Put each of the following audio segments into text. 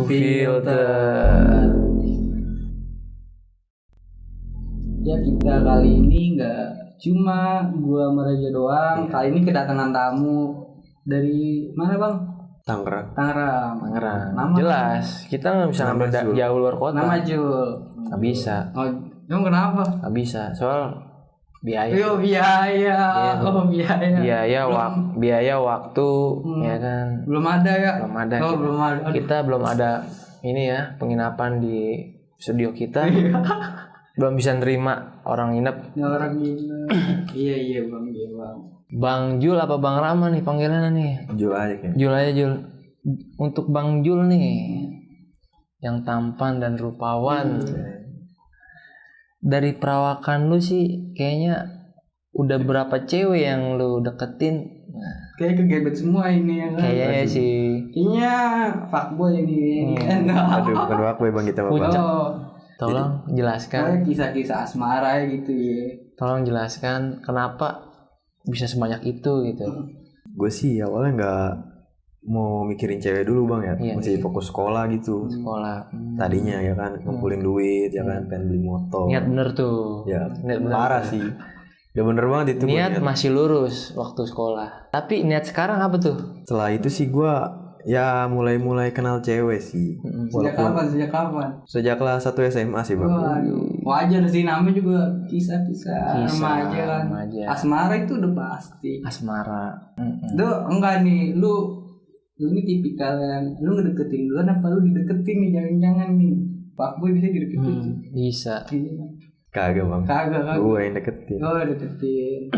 Filter. Ya kita kali ini nggak cuma gua sama Raja doang. Kali ini kedatangan tamu dari mana bang? Tangerang. Tangerang. Nama Jelas, kita nggak bisa ngambil jauh luar kota. Nama Jul. Nggak bisa. Oh, emang kenapa? Nggak bisa, soal biaya. Yo biaya. Iya, Oh biaya. Biaya waktu, ya kan. Belum ada ya? Belum ada. Oh, kita, belum ada. kita belum ada ini ya, penginapan di studio kita. Belum bisa nerima orang nginep. Ya, orang gila. Iya bang. Bang Jul apa Bang Rama nih panggilannya nih? Jul aja kayaknya. Jul aja Jul. Untuk Bang Jul nih, yang tampan dan rupawan. Dari perawakan lu sih kayaknya udah berapa cewek yang lu deketin? Kayak kegebet semua ini ya kan? Kayaknya sih. Kayaknya fuckboy ini. Aduh, bukan waktu bang kita Puncak. bapak. Tolong jelaskan. Kayak kisah-kisah asmara gitu ya. Tolong jelaskan kenapa bisa sebanyak itu gitu. Gue sih awalnya nggak mau mikirin cewek dulu bang ya, Iya, masih fokus sekolah gitu. Sekolah. Tadinya ya kan ngumpulin duit ya kan, pengen beli motor. Niat bener tuh. Ya Niat bener. parah sih. Ya bener banget itu. Niat masih lurus waktu sekolah. Tapi niat sekarang apa tuh? Setelah itu sih gue ya mulai kenal cewek sih. Sejak kapan? Sejak kelas 1 SMA sih bang. Waduh, wajar sih namanya juga kisah-kisah remaja kan. Asmara itu udah pasti. Asmara. Duh, enggak nih, lu ini tipikal yang lu ngedeketin duluan apa lu dideketin nih, jangan-jangan nih. Fuckboy bisa dideketin. Bisa. Iya. Kagak bang. Kagak. Gue yang deketin. Oh, deketin.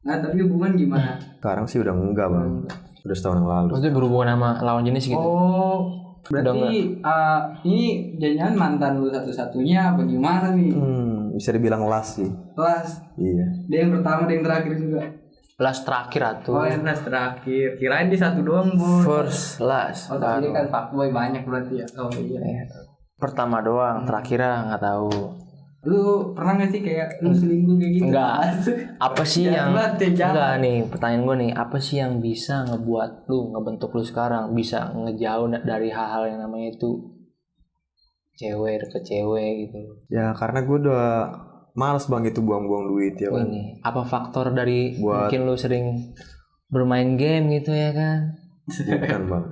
Nah, tapi hubungan gimana? Sekarang sih udah enggak bang. Udah setahun yang lalu. Maksudnya berhubungan sama lawan jenis gitu? Oh, berarti ini jangan mantan lu satu-satunya apa gimana nih? Bisa dibilang last sih. Last. Iya. Dia yang pertama, dia yang terakhir juga. Last terakhir atuh. Oh, yang last terakhir. Kirain di satu doang, Bu. First, last. Oh, tapi kan fuckboy banyak berarti ya. Oh iya. Pertama doang, terakhirnya nggak tahu. Lu pernah gak sih kayak lu selingkuh kayak gitu? Enggak. Apa sih yang jangan. enggak nih, pertanyaan gue nih, apa sih yang bisa ngebuat lu, ngebentuk lu sekarang bisa ngejauh dari hal-hal yang namanya itu cewek deket cewek gitu? Ya karena gue udah males bang itu buang-buang duit ya kan. Ini apa faktor dari mungkin lu sering bermain game gitu ya kan? Bukan bang.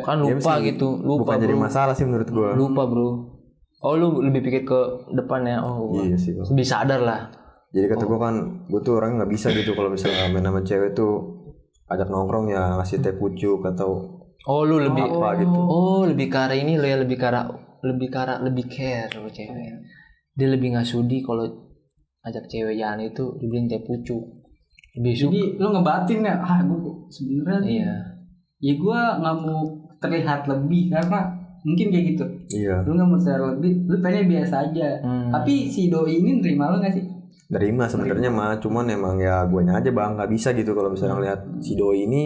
Kan lupa gitu, lupa. Bukan bro. jadi masalah sih menurut gue. Lupa bro. Oh lu lebih pikir ke depan ya? Oh iya sih bang. Lebih sadar lah. Jadi kata gue kan, gue tuh orangnya nggak bisa gitu kalau misalnya main sama cewek tuh ajak nongkrong ya ngasih teh pucuk atau lu lebih apa gitu. Oh lebih ke arah ini lo ya, lebih care sama cewek. Dia lebih nggak sudi kalau ajak cewek jalan itu dibeliin teh pucuk. Lebih suka. Jadi lu ngebatin ya? Gue sebenarnya Iya. Ya gue nggak mau terlihat lebih karena mungkin kayak gitu. Iya. Lu nggak mau terlihat lebih, lu pengen biasa aja. Tapi si doi ini nerima lu nggak sih? Nerima sebenarnya mah, cuman emang ya guanya aja bang nggak bisa gitu kalau misalnya ngeliat si doi ini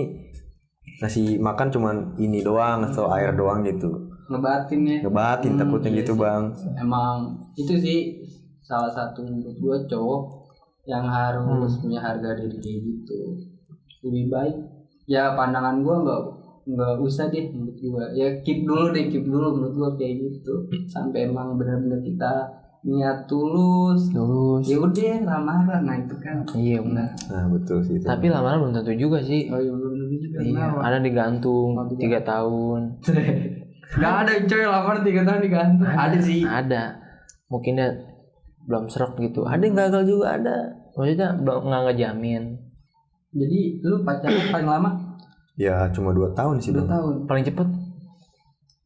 ngasih makan cuman ini doang atau air doang gitu. Ngebatin ya. Ngebatin takutnya gitu bang. Emang itu sih salah satu menurut gue cowok yang harus punya harga diri kayak gitu. Lebih baik ya pandangan gue nggak usah deh menurut gue. Ya keep dulu menurut gue kayak gitu. Sampai emang benar-benar kita niat tulus. Ya udah lamaran, nah itu kan. Iya benar. Nah betul sih itu. Tapi lamaran belum tentu juga sih. Oh iya belum tentu juga. Iya, ada digantung 3 tahun. Gak ada coy lamaran 3 tahun digantung. Ada sih. Ada. Mungkin dia belum serak gitu. Ada yang gagal juga ada. Maksudnya nggak ngejamin. Jadi lu pacaran paling lama? Ya cuma 2 tahun sih 2 bang. tahun.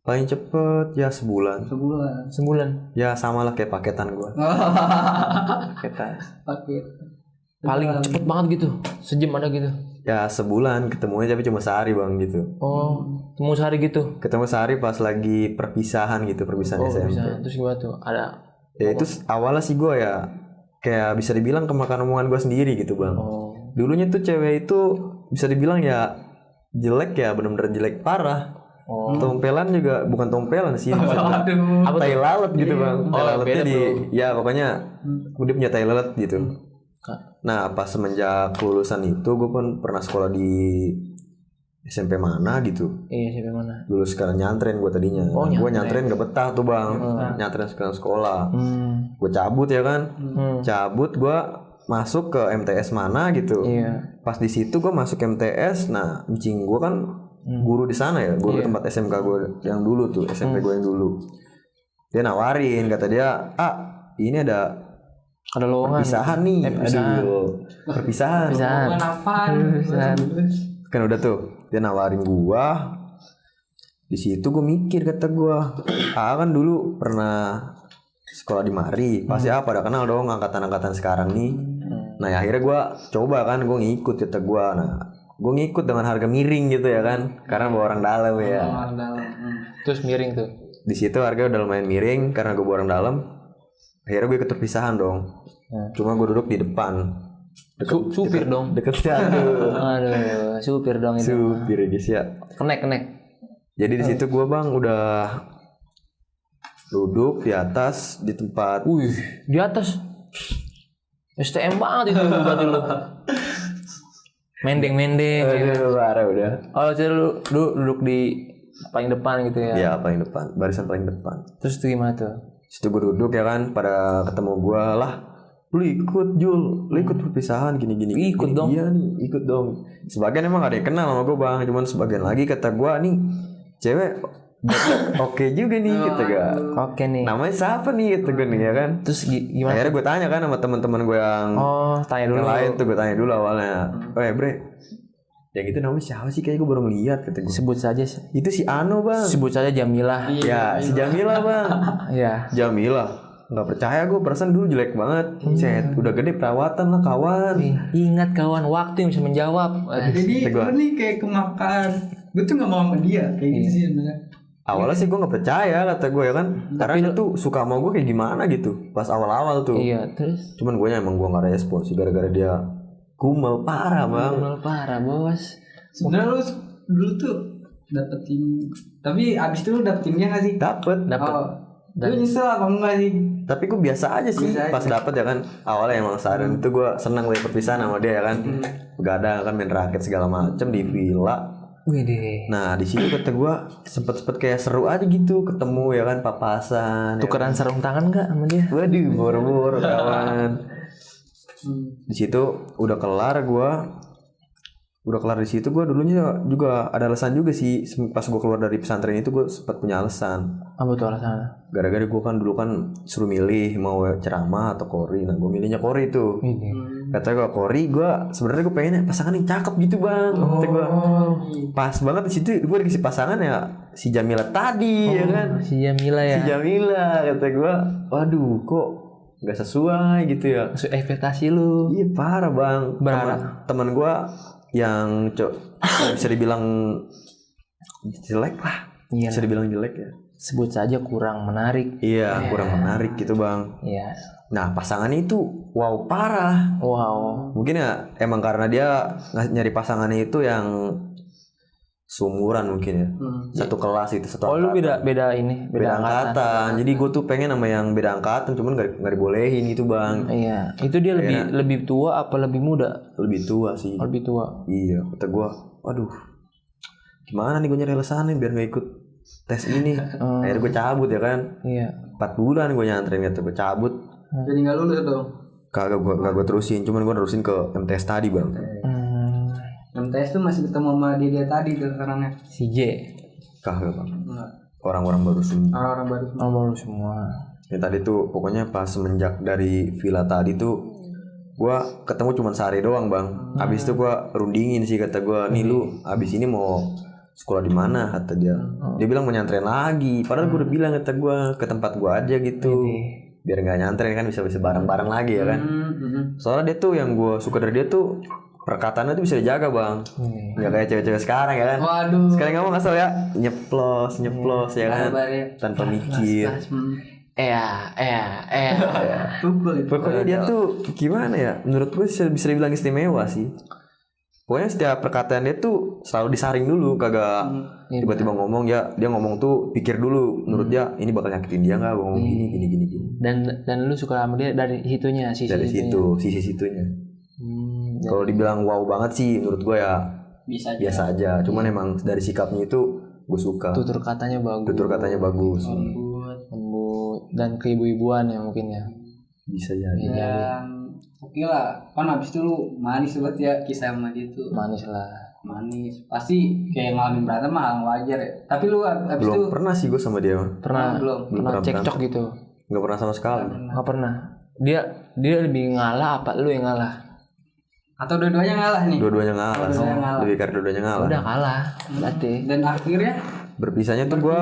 Paling cepet ya sebulan. Ya sama lah kayak paketan gue. Paketan. Paket. Paling cepet banget gitu. Sejam ada gitu. Ya sebulan ketemunya tapi cuma sehari bang gitu. Oh, ketemu sehari gitu. Ketemu sehari pas lagi perpisahan SMP. Bisa. Terus gimana tuh? Ada. Ya itu awalnya sih gue ya kayak bisa dibilang kemakan omongan gue sendiri gitu bang. Dulunya tuh cewek itu bisa dibilang ya jelek ya, benar-benar jelek parah. Tompelan juga bukan tompelan sih. Aduh. Tai lalat gitu bang. Tai lalatnya beda, ya pokoknya dia punya tai lalat gitu. Nah pas semenjak lulusan itu gue pun pernah sekolah di SMP mana gitu. Iya, SMP mana? Dulu sekarang nyantren gue tadinya. Oh, Gue nyantren gak betah tuh bang. Nyantren sekolah. Gue cabut ya kan. Cabut gue masuk ke MTS mana gitu. Iya. Pas di situ gue masuk MTS. Nah, ncing gue kan guru di sana ya. Guru tempat SMK gue yang dulu tuh. SMP gue yang dulu. Dia nawarin, kata dia, ini ada lowongan. Perpisahan nih. Aduh. Perpisahan. Perpisahan. Kan udah tuh. Dia nawarin gua. Di situ gue mikir, kata gua, kan dulu pernah sekolah di Mari, pasti pada kenal dong angkatan-angkatan sekarang nih. Nah akhirnya gua coba kan, gue ngikut, kata gua. Nah gue ngikut dengan harga miring gitu ya kan, karena bawa orang dalam ya. Terus miring tuh. Di situ harga udah lumayan miring karena gue bawa orang dalam. Akhirnya gue ikut perpisahan dong. Cuma gue duduk di depan. Supir dong. Deket aduh. Aduh, supir dong itu. Supir guys ya. Kenek. Jadi di situ gue bang udah duduk di atas di tempat. Di atas. STM banget itu berarti lu. Mendeng. Aduh, parah udah. Oh, jadi lu duduk di paling depan gitu ya? Iya, paling depan, barisan paling depan. Terus itu gimana tuh? Situ gue duduk ya kan, pada ketemu gue lah. Lu ikut Jul, lu ikut perpisahan gini-gini. Ikut dong. Iya nih, ikut dong. Sebagian emang gak ada yang kenal sama gue bang, cuman sebagian lagi kata gue nih cewek oke juga nih gitu gak. Oke nih. Namanya siapa nih gitu gue nih ya kan. Terus gimana? Akhirnya gue tanya kan sama teman-teman gue yang tanya dulu. Yang lain tuh gue tanya dulu awalnya. Bre, yang itu namanya siapa sih? Kayaknya gue baru ngeliat kata gue. Sebut saja. Itu si Ano bang. Sebut saja Jamilah. Ya si Jamilah bang. Iya. Jamilah. Nggak percaya gue, perasaan dulu jelek banget. Udah gede perawatan lah kawan. Ingat kawan, waktu yang bisa menjawab. Jadi lu nih kayak kemakan. Gue tuh gak mau sama dia kayak gitu sih sebenarnya. Awalnya sih gue nggak percaya kata gue ya kan. Karena dia tuh suka sama gue kayak gimana gitu. Pas awal-awal tuh. Iya terus. Cuman gue emang gue nggak respon sih gara-gara dia kumel parah bang. Kumel parah bos. Sebenarnya lu dulu tuh dapetin, tapi abis itu lu dapetin dia nggak sih? Dapet. Lu nyesel apa enggak sih? Tapi gue biasa aja sih pas dapet ya kan. Awalnya emang seharian itu gue senang liat perpisahan sama dia ya kan. Begadang kan, main raket segala macem di villa. Wih. Nah di sini kata gue sempet kayak seru aja gitu, ketemu ya kan, papasan. Tukeran ya kan? sarung tangan nggak sama dia? Waduh, boro-boro kawan. Di situ udah kelar gue. Udah kelar di situ gue dulunya juga ada alasan juga sih. Pas gue keluar dari pesantren itu gue sempat punya alasan. Apa tuh alasannya? Gara-gara gue kan dulu kan suruh milih mau ceramah atau kori. Nah gue milihnya kori tuh. Kata gue kori, gue sebenarnya gue pengen pasangan yang cakep gitu bang. Kata gue pas banget di situ gue dikasih pasangan ya si Jamila tadi ya kan. Si Jamila ya. Si Jamila kata gue, waduh kok nggak sesuai gitu ya. Sesuai ekspektasi lu. Iya parah bang. Teman gue yang bisa dibilang jelek lah. Iya. Bisa dibilang jelek ya. Sebut saja kurang menarik. Iya, kurang menarik gitu bang. Iya. Nah pasangannya itu wow parah. Wow. Mungkin ya emang karena dia nyari pasangannya itu yang seumuran mungkin ya. Satu kelas itu, satu angkatan. Lu beda ini, beda angkatan. Jadi gue tuh pengen sama yang beda angkatan, cuman gak dibolehin gitu bang. Iya. Itu dia lebih tua apa lebih muda? Lebih tua sih. Lebih tua. Iya. Kata gue, waduh, gimana nih gue nyari alasannya biar gak ikut tes ini. Akhirnya gue cabut ya kan. Iya. 4 bulan gue nyantren gitu, gue cabut. Jadi nggak lulus dong? Kagak gue terusin, cuman gue terusin ke MTS tadi bang. MTS tuh masih ketemu sama dia tadi tuh orangnya. Si J. Kagak bang. Orang-orang baru semua. Orang-orang baru semua. Baru semua. Ya tadi tuh pokoknya pas semenjak dari villa tadi tuh gua ketemu cuma sehari doang bang. Abis itu gua rundingin sih, kata gua, nih lu abis ini mau sekolah di mana kata dia. Dia bilang mau nyantren lagi. Padahal gua udah bilang kata gua ke tempat gua aja gitu. Biar nggak nyantren kan, bisa bareng-bareng lagi ya kan. Soalnya dia tuh yang gua suka dari dia tuh perkataannya tuh bisa dijaga bang. Nggak kayak cewek-cewek sekarang ya kan. Waduh. Sekali ngomong asal ya nyeplos ya kan. Tanpa mikir. Pokoknya dia tuh gimana ya, menurut gue bisa dibilang istimewa sih. Pokoknya setiap perkataan dia tuh selalu disaring dulu, kagak tiba-tiba ngomong. Ya dia ngomong tuh pikir dulu, menurut dia ini bakal nyakitin dia nggak, ngomong gini. Dan lu suka sama dia dari situnya, sisi situnya. Kalau dibilang wow banget sih menurut gue ya biasa aja. Cuman emang dari sikapnya itu gue suka. Tutur katanya bagus. Lembut dan keibu-ibuan ya mungkin ya. Bisa jadi. Dan oke lah, kan habis itu lu manis banget ya kisah sama dia tuh. Manis lah. Manis. Pasti kayak ngalamin berantem mah wajar ya. Tapi lu habis belum itu pernah sih gue sama dia. Pernah pernah cekcok gitu. Nggak pernah sama sekali. Nggak pernah. Dia lebih ngalah apa lu yang ngalah? Atau dua-duanya ngalah nih? Dua-duanya ngalah. Lebih karena dua-duanya ngalah. Udah kalah berarti. Dan akhirnya berpisahnya tuh gue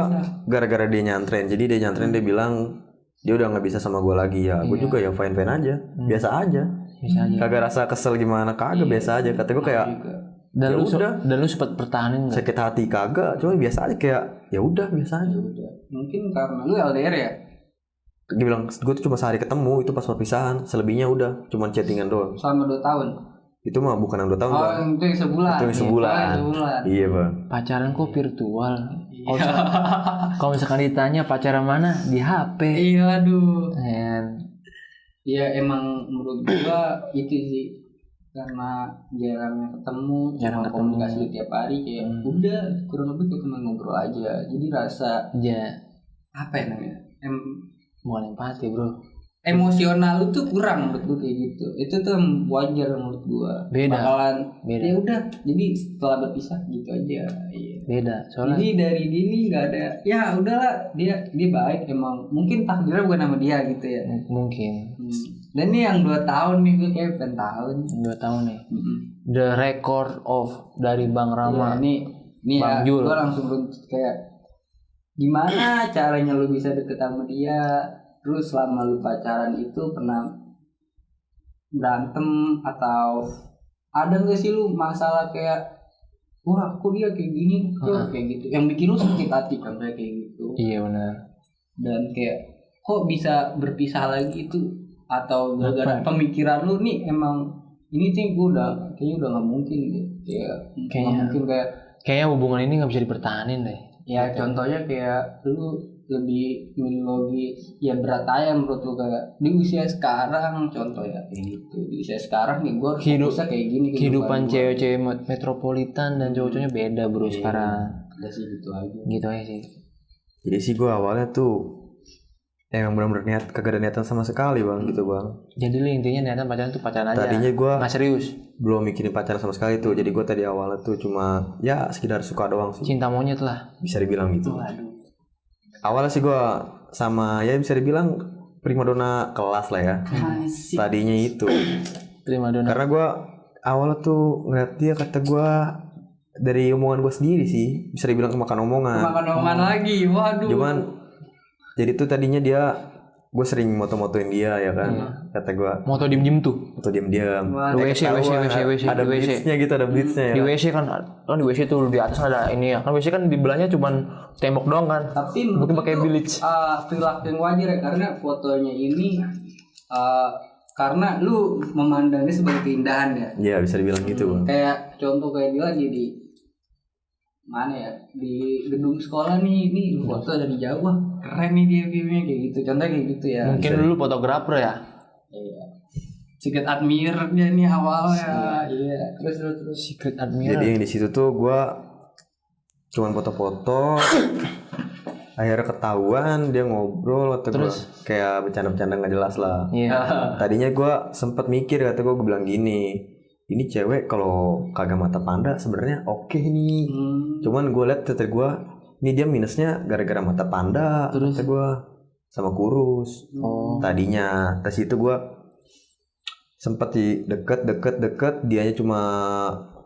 gara-gara dia nyantren. Jadi dia nyantren, dia bilang dia udah nggak bisa sama gue lagi ya. Gue juga ya fine aja, biasa aja. Kagak rasa kesel gimana, kagak biasa aja. Kata gue kayak dan lu sempat pertahanin nggak? Sakit hati kagak, cuma biasa aja kayak ya udah biasa aja. Mungkin karena lu LDR ya. Dia bilang gue tuh cuma sehari ketemu, itu pas perpisahan. Selebihnya udah cuma chattingan doang. Selama 2 tahun. Itu mah bukan yang 2 tahun, Bang. Itu yang sebulan. Itu yang sebulan. Iya, Bang. Pacaran kok virtual? Kalau misalkan ditanya pacaran mana, di HP. Iya, aduh. Iya, emang menurut gua itu sih, karena jarang ketemu, jarang komunikasi tiap hari, kayak udah kurang lebih kayak cuma ngobrol aja. Jadi rasa apa ya namanya? Bukan empati, bro. Emosional itu kurang menurut gua kayak gitu. Itu tuh wajar menurut gua. Beda. Ya udah, jadi setelah berpisah gitu aja. Iya. Beda. Soalnya jadi dari dini nggak ada. Ya udahlah, dia baik emang. Mungkin takdirnya bukan sama dia gitu ya. Mungkin. Dan ini yang 2 tahun nih, gue kayak bukan tahun. 2 tahun nih. The record of dari Bang Rama. Ya, ini Bang ya, Jul. gue langsung kayak gimana caranya lu bisa deket sama dia. Terus selama lu pacaran itu pernah berantem atau ada nggak sih lu masalah kayak wah kok dia kayak gini kayak gitu yang bikin lu sakit hati kan kayak gitu. Iya benar. Dan kayak kok bisa berpisah lagi itu atau gara-gara pemikiran lu nih emang ini sih gue kayaknya udah nggak mungkin gitu. Kayaknya hubungan ini nggak bisa dipertahanin deh. Ya contohnya kayak lu lebih milih ya berat aja menurut lu kayak di usia sekarang contoh ya kayak gitu. Di usia sekarang nih gue bisa kayak gini. Kehidupan cewek-cewek metropolitan dan cowok-cowoknya beda bro sekarang. Udah sih gitu aja. Gitu aja sih. Jadi sih gue awalnya tuh emang benar-benar kagak ada niatan sama sekali, Bang, gitu, Bang. Jadi lu intinya niatan pacaran tuh pacaran aja. Tadinya gue nggak serius. Belum mikirin pacaran sama sekali tuh. Jadi gue tadi awalnya tuh cuma ya sekedar suka doang sih. Cinta monyet lah. Bisa dibilang gitu. Aduh. Awalnya sih gue sama ya bisa dibilang primadona kelas lah ya. Tadinya itu. Primadona. Karena gue awalnya tuh ngeliat dia, kata gue dari omongan gue sendiri sih bisa dibilang kemakan omongan. Lagi, waduh. Cuman jadi tuh tadinya gue sering moto-motoin dia ya kan. Kata gue moto diem-diem tuh. Moto diem-diem. WC. Ada blitznya gitu, ada blitznya ya. Di WC kan di WC tuh di atas ada ini ya. Kan WC kan di belahnya cuman tembok doang kan. Tapi mungkin pakai bleach. Perilaku yang wajar ya karena fotonya ini karena lu memandangnya sebagai keindahan ya. Iya bisa dibilang gitu, Bang. Kayak contoh kayak dia lagi di mana ya, di gedung sekolah nih foto dari jauh, wah keren nih dia filmnya kayak gitu, contohnya kayak gitu ya. Mungkin dulu fotografer ya. Iya. Secret admirer dia nih awalnya. Iya. Terus. Secret admirer. Jadi yang di situ tuh gue cuman foto-foto. Akhirnya ketahuan dia ngobrol atau gue kayak bercanda-bercanda nggak jelas lah. Iya. Tadinya gue sempet mikir, kata gue bilang gini, ini cewek kalau kagak mata panda sebenarnya oke nih. Cuman gue liat kata gue, ini dia minusnya gara-gara mata panda. Terus kata gue sama kurus. Tadinya dari situ gue sempet deket, dianya cuma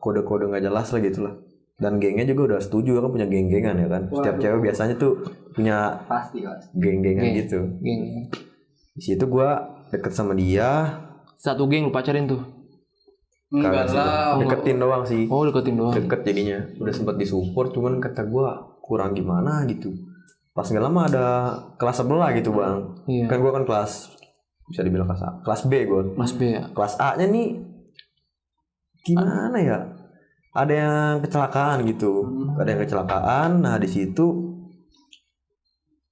kode-kode nggak jelas lah gitu lah. Dan gengnya juga udah setuju kan, punya geng-gengan ya kan. Setiap cewek biasanya tuh punya pasti geng-gengan gitu. Geng. Di situ gue deket sama dia. Satu geng lu pacarin tuh? Enggak lah. Deketin doang sih. Oh deketin doang. Deket jadinya. Udah sempet disupport, cuman kata gue kurang gimana gitu. Pas gak lama ada kelas sebelah gitu, Bang. Iya. Kan gue kan kelas, bisa dibilang kelas A. Kelas B gue. Kelas B ya. Kelas A nya nih gimana ya? Ada yang kecelakaan gitu. Ada yang kecelakaan. Nah di situ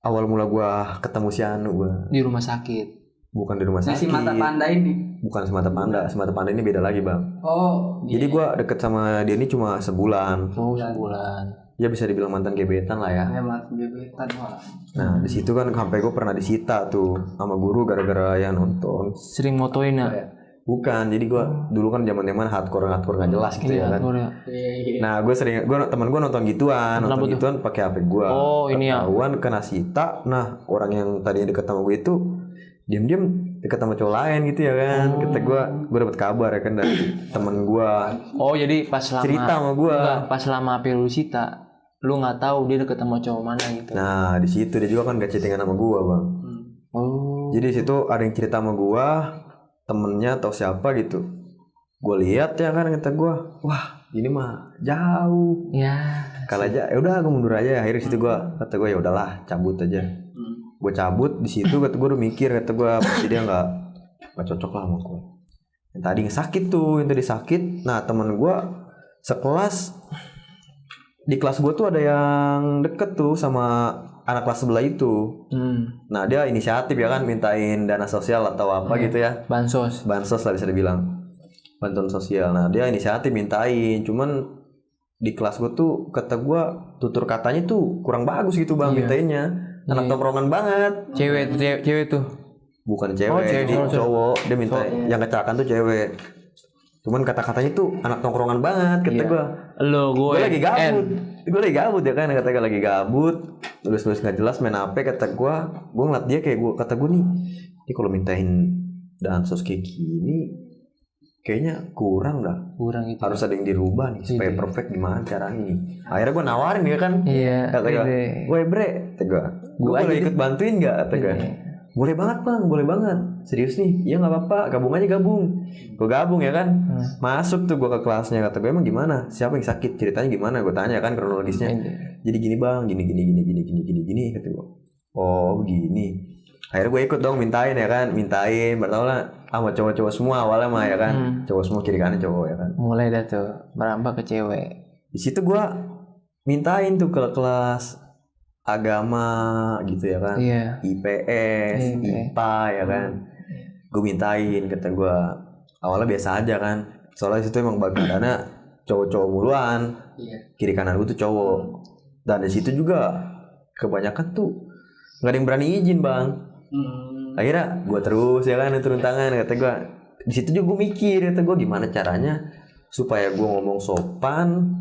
awal mula gue ketemu si Anu, gue di rumah sakit. bukan di rumah sakit. Si mata panda ini. bukan semata panda ini beda lagi bang. Oh. Jadi gue deket sama dia ini cuma sebulan. Oh, sebulan. Ya bisa dibilang mantan gebetan lah ya. Hemat gebetan wah. Nah di situ kan sampai gue pernah disita tuh sama guru gara-gara yang nonton. Sering motoin ya? Bukan, jadi gue dulu kan zaman hardcore nggak jelas gitu ya kan. Nah teman gue nonton gituan pakai HP gue. Oh ini ya. Ketahuan kena sita. Nah orang yang tadinya deket sama gue itu diam-diam deket sama cowok lain gitu ya kan. Kata gue dapet kabar ya kan dari temen gue. Oh jadi pas lama cerita sama gue. Pas lama HP lu sita, lu nggak tahu dia deket sama cowok mana gitu. Nah di situ dia juga kan gak chattingan sama gue bang. Oh. Jadi di situ ada yang cerita sama gue, temennya atau siapa gitu. Gue lihat ya kan, kata gue, wah ini mah jauh. Ya. Kalau aja, ya udah gue mundur aja. Akhirnya situ gue kata gue ya udahlah cabut aja. Gue cabut di situ, kata gue udah mikir, kata gue pasti dia nggak cocok lah sama gue. Yang tadi sakit tuh, yang tadi sakit. Nah teman gue sekelas di kelas gue tuh ada yang deket tuh sama anak kelas sebelah itu. Nah dia inisiatif ya kan, mintain dana sosial atau apa gitu ya. Bansos lah bisa dibilang, bantuan sosial. Nah dia inisiatif mintain, cuman di kelas gue tuh kata gue tutur katanya tuh kurang bagus gitu bang. Mintainnya anak tongkrongan banget. Cewek tuh bukan cewek, cowok. Dia minta yang kecelakaan tuh cewek. Cuman kata-katanya tuh anak tongkrongan banget kata gue. Gue lagi gabut ya kan, kata gue lagi gabut, tulis nggak jelas main HP. Kata gue ngeliat dia kayak kata gue nih kalau mintain dansos kayak gini kayaknya kurang gitu. Harus ada yang dirubah nih supaya perfect. Gimana caranya nih? Akhirnya gue nawarin ya kan. Kata gue, woi bre, kata gue boleh ikut bantuin nggak? Kata gue, boleh banget bang, boleh banget. Serius nih? Iya nggak apa-apa, gabung aja gabung. Gue gabung ya kan. Masuk tuh gue ke kelasnya. Kata gue emang gimana? Siapa yang sakit? Ceritanya gimana? Gue tanya kan kronologisnya. Jadi gini bang, gini. Kata gue, oh gini. Akhirnya gue ikut dong mintain ya kan. Bertahun lah sama cowok-cowok semua awalnya mah ya kan. Cowok semua kiri kanan cowok ya kan. Mulai dah tuh merambah ke cewek. Di situ gue mintain tuh ke kelas agama gitu ya kan. IPS, IPA ya kan. Gue mintain, kata gue awalnya biasa aja kan. Soalnya situ emang bagiannya cowok-cowok muluan. Kiri kanan gue tuh cowok. Dan di situ juga kebanyakan tuh nggak ada yang berani izin bang. Akhirnya gue terus ya kan turun tangan. Kata gue di situ juga gue mikir, kata gue gimana caranya supaya gue ngomong sopan,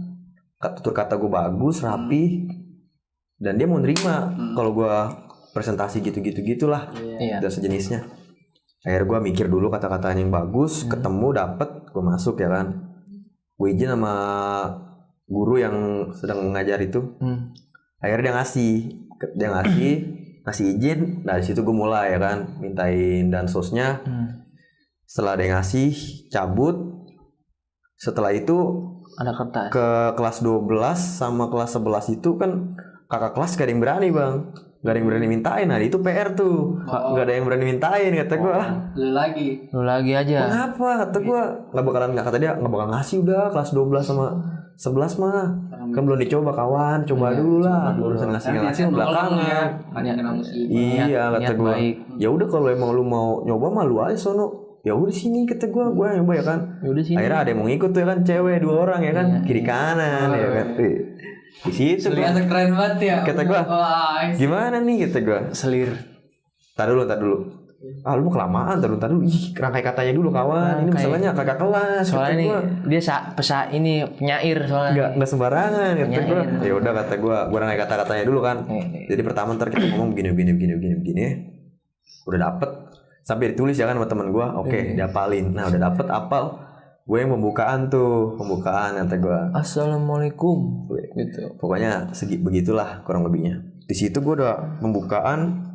tutur kata gue bagus, rapi, dan dia mau nerima kalau gue presentasi gitu-gitulah dan sejenisnya. Akhirnya gue mikir dulu kata-katanya yang bagus, ketemu dapet, gue masuk ya kan. Gue izin sama guru yang sedang ngajar itu. Akhirnya dia ngasih izin. Nah di situ gue mulai ya kan mintain dansosnya. Setelah dia ngasih, cabut. Setelah itu ada kertas ke kelas 12 sama kelas 11 itu kan kakak kelas gak ada yang berani bang. Gak ada yang berani mintain. Nah itu PR tuh. Gak ada yang berani mintain. Kata gue Lu lagi aja. Kenapa? Kata gue kata dia gak bakal ngasih udah kelas 12 sama 11 mah. Kan belum dicoba kawan. Coba dulu lah. Urusan ngasih belakangan. Iya kata gue. Ya udah kalau emang lu mau nyoba mah lu aja sono. Ya udah sini kata gue nyoba ya kan. Akhirnya ada yang mau ngikut tuh kan, cewek 2 orang ya kan. Kiri kanan ya kan. Di situ ternyata keren banget ya. Kata gue, gimana nih kata gue. Selir. Tar dulu. Lu mau kelamaan, tar dulu. Ih, rangkai katanya dulu kawan. Ini masalahnya kakak kelas. Soalnya nih dia penyair soalnya. Enggak sembarangan kata gue. Ya udah kata gue rangkai kata-katanya dulu kan. Jadi pertama ntar kita ngomong begini. Udah dapet. Sampai ditulis ya kan sama teman gue. Oke, diapalin. Nah, udah dapet apal. Gue yang pembukaan kata gue. Assalamualaikum gitu. Pokoknya begitulah kurang lebihnya. Di situ gue udah pembukaan,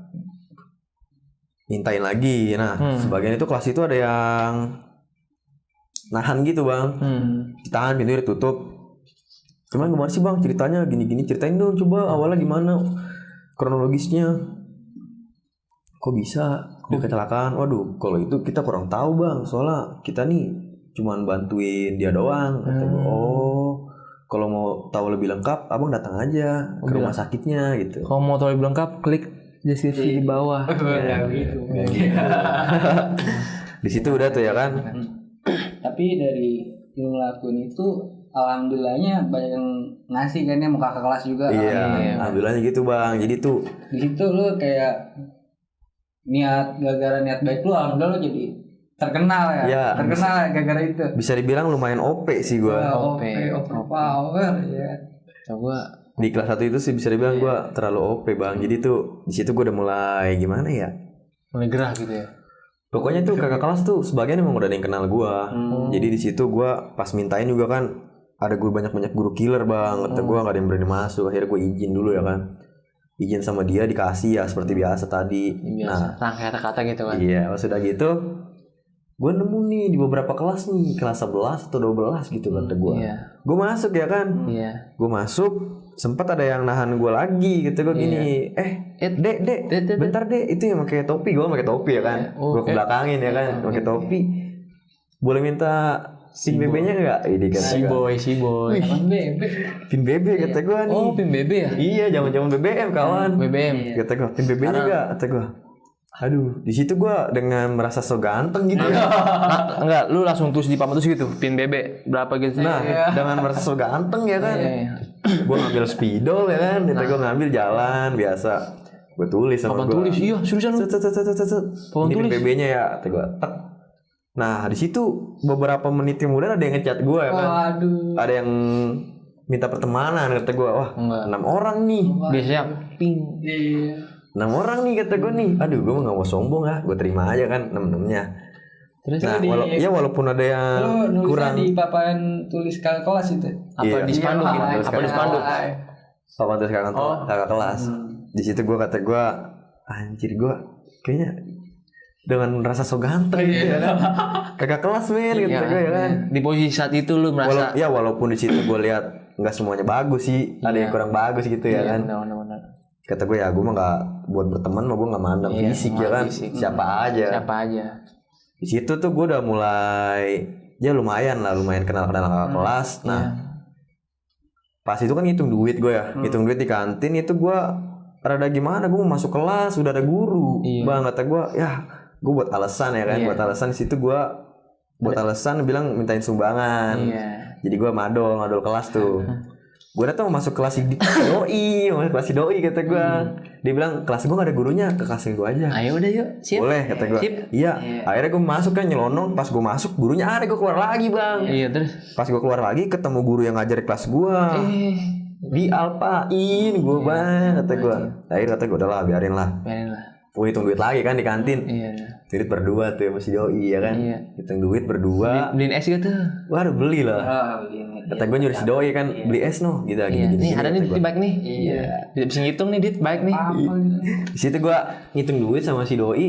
mintain lagi. Nah, sebagian itu kelas itu ada yang nahan gitu bang. Ditahan, pintunya ditutup. Cuman gimana sih bang ceritanya gini, ceritain dong coba awalnya gimana kronologisnya. Kok bisa dia kecelakaan? Waduh, kalau itu kita kurang tahu bang. Soalnya kita nih cuman bantuin dia doang. Kata gue, kalau mau tahu lebih lengkap, abang datang aja ke rumah sakitnya gitu. Kalau mau tahu lebih lengkap, klik deskripsi di bawah. Di situ udah tuh ya kan. Tapi dari lu ngelakuin itu alhamdulillahnya banyak yang ngasih kan ya, mau kakak kelas juga. Iya, alhamdulillahnya gitu bang. Jadi tuh Di situ lu kayak gara-gara niat baik lu, alhamdulillah lu jadi terkenal ya. Iya. Terkenal ya gara-gara itu. bisa dibilang lumayan OP sih gue. Overpower ya. Coba Di kelas 1 itu sih bisa dibilang gue terlalu OP bang. Jadi tuh di situ gue udah mulai gimana ya. mulai gerah gitu ya. Pokoknya tuh kakak kelas tuh sebagian emang udah ada yang kenal gue. Jadi di situ gue pas mintain juga kan ada guru banyak guru killer bang. Kata gue nggak ada yang berani masuk. Akhirnya gue izin dulu ya kan. Izin sama dia dikasih ya seperti biasa tadi. Biasa. Rangkai kata-kata gitu kan. Iya, pas udah gitu gue nemu nih di beberapa kelas nih, kelas 11 atau 12 gitu kata gue. Iya. Gue masuk ya kan. Iya. Gue masuk, sempat ada yang nahan gue lagi gitu. Gue gini, dek, bentar dek, itu yang pakai topi. Gue pakai topi ya kan. Gue ke belakangin ya kan, pakai topi. Boleh minta pin BB-nya nggak? Ini kata Si boy. pin BB kata gue nih. Oh, pin BB ya? Iya, zaman BBM kawan. BBM. Kata gue, pin BB-nya nggak? Kata gue. Aduh, di situ gue dengan merasa so ganteng gitu ya. Enggak, lu langsung tulis di papan tulis gitu, pin BB berapa gitu. Nah, dengan merasa so ganteng ya kan. Gue ngambil spidol ya kan. Itu gue ngambil jalan biasa. Gue tulis sama Papan gue. tulis, iya seriusan lu. Ini pin BB-nya ya, kata gue. Tek. Nah, di situ beberapa menit kemudian ada yang ngechat gue ya kan. Waduh. Ada yang minta pertemanan kata gue. Wah, 6 orang nih. Biasanya ping. Iya. 6 orang nih kata gue nih. Aduh, gue gak mau sombong ya. Gue terima aja kan 6-6-nya. Terus Nah, walaupun ada yang Lu kurang di papan tulis kakak kelas itu. apa di spanduk gitu? Apa di spanduk? papan tulis kakak kelas. Di situ gue kata gue, anjir gue kayaknya dengan rasa so ganteng gitu ya kan. Kakak kelas men gitu gue ya kan. Di posisi saat itu lu merasa Walaupun di situ gue lihat nggak semuanya bagus sih, ada yang kurang bagus gitu ya kan. benar. Kata gue ya gue mah nggak buat berteman mah gue nggak mandang fisik ya kan. Siapa aja. Di situ tuh gue udah mulai ya lumayan kenal kakak kelas. Nah pas itu kan ngitung duit gue ya, ngitung duit di kantin itu gue rada gimana, gue mau masuk kelas udah ada guru. Bang kata gue ya gue buat alasan ya kan, buat alasan di situ gue buat alasan bilang mintain sumbangan. Jadi gue madol kelas tuh. Gue datang mau masuk kelas doi kata gue. Dia bilang kelas gue gak ada gurunya, ke kelas gue aja. Ayo udah yuk, siap. Boleh kata gue. Iya. Akhirnya gue masuk kan nyelonong. Pas gue masuk gurunya ada, gue keluar lagi bang. Iya terus. Pas gue keluar lagi ketemu guru yang ngajar di kelas gue. Di alpain gue bang kata gue. Akhirnya kata gue udahlah biarin lah. Gue hitung duit lagi kan di kantin. Duit berdua tuh masih doi ya kan. Hitung duit berdua. Beliin es gitu. Waduh beli lah. Kata gue nyuruh si doi kan beli es noh gitu gini. Nih ada nih duit baik nih. Iya. Bisa ngitung nih duit baik nih. Di situ gue ngitung duit sama si doi.